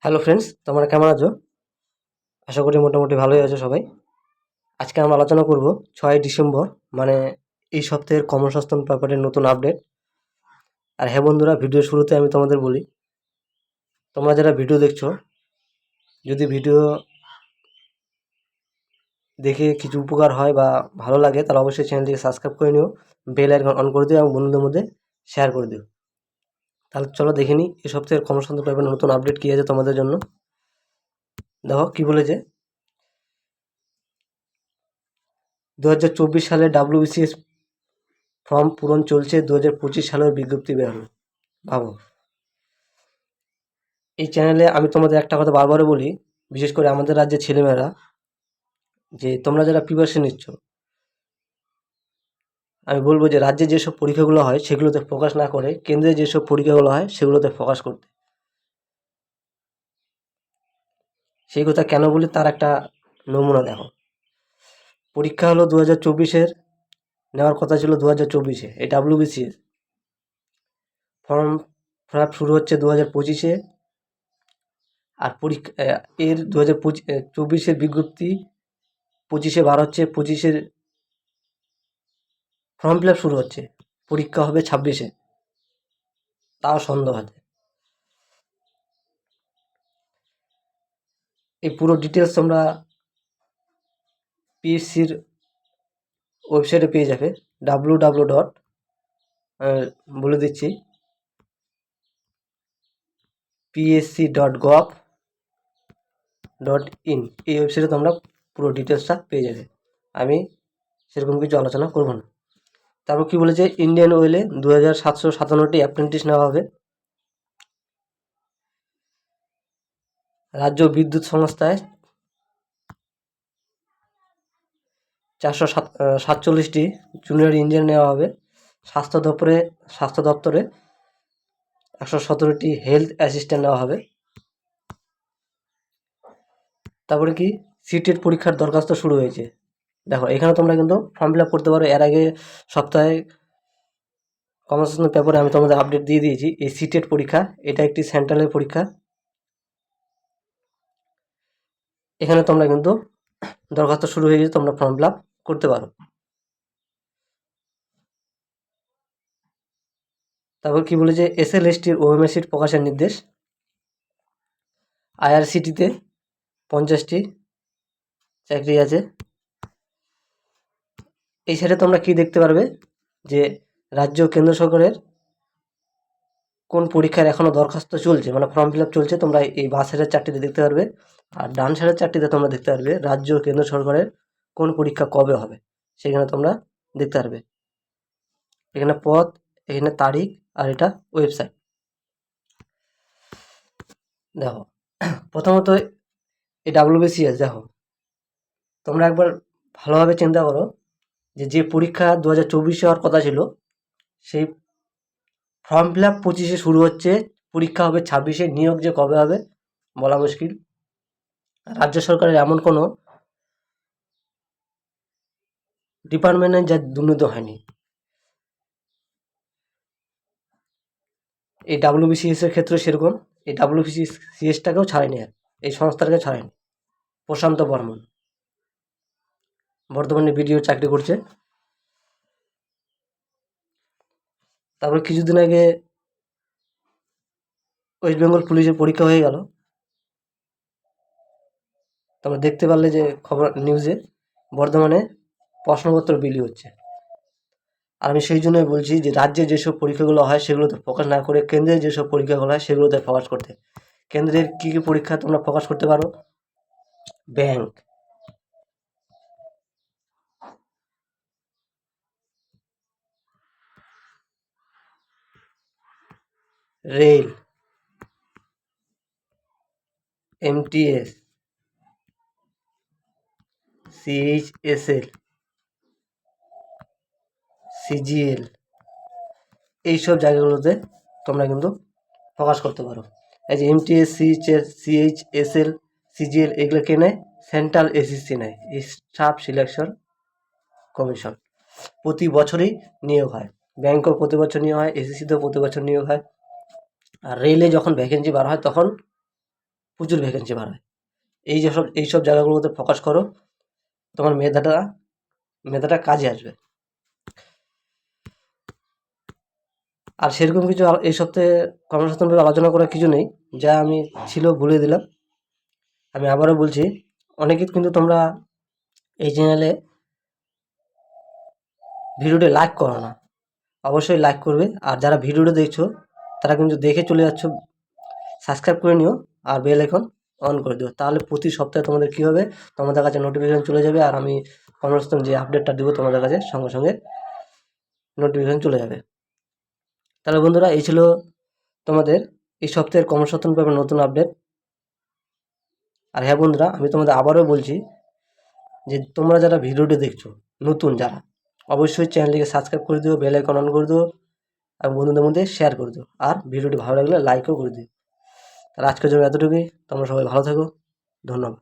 Hello friends, তোমরা কেমন আছো? আশা করি মোটামুটি ভালোই আছো সবাই। আজকে আমরা আলোচনা করব 6ই ডিসেম্বর, মানে এই সপ্তাহের কর্মসংস্থান পেপারের নতুন আপডেট। আর হ্যাঁ বন্ধুরা, ভিডিওর শুরুতে আমি তোমাদের বলি, তোমরা যারা ভিডিও দেখছো, যদি ভিডিও দেখে কিছু উপকার হয় বা ভালো লাগে, তাহলে অবশ্যই চ্যানেলটিকে সাবস্ক্রাইব করে নিও, বেল আইকন অন করে দিও এবং বন্ধুদের মধ্যে শেয়ার করে দিও। তাহলে চলো দেখে নিই এই সপ্তাহের কর্মসংস্থান পেপারের নতুন আপডেট কী আছে তোমাদের জন্য। দেখো কী বলেছে। 2024 সালে WBCS ফর্ম পূরণ চলছে, 2025 সালের বিজ্ঞপ্তি বের হলো। ভাবো, এই চ্যানেলে আমি তোমাদের একটা কথা বারবারই বলি, বিশেষ করে আমাদের রাজ্যের ছেলেমেয়েরা, যে তোমরা যারা প্রিপারেশন নিচ্ছ, আমি বলবো যে রাজ্যে যেসব পরীক্ষাগুলো হয় সেগুলোতে ফোকাস না করে কেন্দ্রে যেসব পরীক্ষাগুলো হয় সেগুলোতে ফোকাস করতে। সেই কথা কেন বলি তার একটা নমুনা দেখো। পরীক্ষা হলো 2024-এর, নেওয়ার কথা ছিল 2024-এ, এই WBCS ফর্ম ফিল আপ শুরু হচ্ছে 2025-এ। আর পরীক্ষা এর 2024-এর বিজ্ঞপ্তি 25-এ বার হচ্ছে, 25-এর ফর্ম ফিল আপ শুরু হচ্ছে, পরীক্ষা হবে 26-এ, তাও সন্দেহ আছে। এই পুরো ডিটেলস তোমরা পিএসসির ওয়েবসাইটে পেয়ে যাবে, ডাব্লু ডট, বলে দিচ্ছি, psc.gov.in, এই ওয়েবসাইটে তোমরা পুরো ডিটেলসটা পেয়ে যাবে। আমি সেরকম কিছু আলোচনা করব না। তারপর কি বলেছে, ইন্ডিয়ান অয়েলে 2757টি অ্যাপ্রেন্টিস নেওয়া হবে। রাজ্য বিদ্যুৎ সংস্থায় 447টি জুনিয়র ইঞ্জিনিয়ার নেওয়া হবে। স্বাস্থ্য দপ্তরে 117টি হেলথ অ্যাসিস্ট্যান্ট নেওয়া হবে। তারপরে কি, সিটেট পরীক্ষার দরখাস্ত শুরু হয়েছে। দেখো এখানে তোমরা কিন্তু ফর্ম ফিল আপ করতে পারো। এর আগে সপ্তাহে কর্মসংস্থান পেপারে আমি তোমাদের আপডেট দিয়ে দিয়েছি। এই সিটেট পরীক্ষা, এটা একটি সেন্ট্রালের পরীক্ষা। এখানে তোমরা কিন্তু দরখাস্ত শুরু হয়ে গেছে, তোমরা ফর্ম ফিল আপ করতে পারো। তারপর কি বলেছে, SL/ST ওএমএস সিট প্রকাশের নির্দেশ। IRCTC-তে 50টি চাকরি আছে। এই সাইডে তোমরা কি দেখতে পারবে, যে রাজ্য কেন্দ্র সরকারের কোন পরীক্ষার এখনও দরখাস্ত চলছে, মানে ফর্ম ফিল আপ চলছে, তোমরা এই বাঁ সাইডের চারটিতে দেখতে পারবে। আর ডান সাইডের চারটিতে তোমরা দেখতে পারবে রাজ্য কেন্দ্র সরকারের কোন পরীক্ষা কবে হবে, সেখানে তোমরা দেখতে পারবে। এখানে পদ, এখানে তারিখ, আর এটা ওয়েবসাইট। দেখো প্রথমত এই WBCS, দেখো তোমরা একবার ভালোভাবে চিন্তা করো, যে পরীক্ষা 2024-এ হওয়ার কথা ছিল, সেই ফর্ম ফিল আপ 25-এ শুরু হচ্ছে, পরীক্ষা হবে 26-এ, নিয়োগ যে কবে হবে বলা মুশকিল। রাজ্য সরকারের এমন কোনো ডিপার্টমেন্ট নেই যা দুর্নীতি হয়নি। এই WBCS-এর ক্ষেত্রে সেরকম, এই WBCS-টাকেও ছাড়েনি, আর এই সংস্থাটাকে ছাড়েনি। প্রশান্ত বর্মন বর্তমানে বিডিও চাকরি করছে। তারপর কিছুদিন আগে ওয়েস্ট বেঙ্গল পুলিশের পরীক্ষা হয়ে গেল, তোমরা দেখতে পারলে যে খবর নিউজে, বর্ধমানে প্রশ্নপত্র বিলি হচ্ছে। আর আমি সেই জন্যই বলছি যে রাজ্যে যেসব পরীক্ষাগুলো হয় সেগুলোতে ফোকাস না করে কেন্দ্রে যেসব পরীক্ষাগুলো হয় সেগুলোতে ফোকাস করতে। কেন্দ্রের কী কী পরীক্ষা তোমরা ফোকাস করতে পারো, bank, rail, MTS, CHSL, CGL, এইসব জায়গাগুলোতে তোমরা কিন্তু ফোকাস করতে পারো। এই যে MTS, CHSL, CGL, এগুলো কে নেয়? সেন্ট্রাল SSC নেয়, স্টাফ সিলেকশন কমিশন। প্রতি বছরই নিয়োগ হয়, ব্যাংকেও প্রতি বছর নিয়োগ হয়, SSC-তেও প্রতি বছর নিয়োগ হয়। আর রেলে যখন ভ্যাকেন্সি বার হয় তখন প্রচুর ভ্যাকেন্সি বাড়ায়। এইসব জায়গাগুলোতে ফোকাস করো, তোমার মেধাটা কাজে আসবে। আর সেরকম কিছু এই সপ্তাহে কর্মসংস্থানভাবে আলোচনা করার কিছু নেই, যা আমি ছিল বলে দিলাম। আমি আবারও বলছি, অনেকেই কিন্তু তোমরা এই চ্যানেলে ভিডিওটি লাইক করো না, অবশ্যই লাইক করবে। আর যারা ভিডিওটা দেখছো তারা কিন্তু দেখে চলে যাচ্ছ, সাবস্ক্রাইব করে নিও আর বেল আইকন অন করে দিও। তাহলে প্রতি সপ্তাহে তোমাদের কী হবে, তোমাদের কাছে নোটিফিকেশান চলে যাবে, আর আমি কর্মসংস্থান যে আপডেটটা দেবো তোমাদের কাছে সঙ্গে সঙ্গে নোটিফিকেশান চলে যাবে। তাহলে বন্ধুরা, এই ছিল তোমাদের এই সপ্তাহের কর্মসংস্থান ব্যাপারে নতুন আপডেট। আর হ্যাঁ বন্ধুরা, আমি তোমাদের আবারও বলছি যে তোমরা যারা ভিডিওটি দেখছো নতুন যারা, অবশ্যই চ্যানেলটিকে সাবস্ক্রাইব করে দিও, বেল আইকন অন করে দিও, আর বন্ধুদের মধ্যে শেয়ার করে দিও, আর ভিডিওটি ভালো লাগলে লাইকও করে দিও। তাহলে আজকের জন্য এতটুকুই। তোমরা সবাই ভালো থাকো, ধন্যবাদ।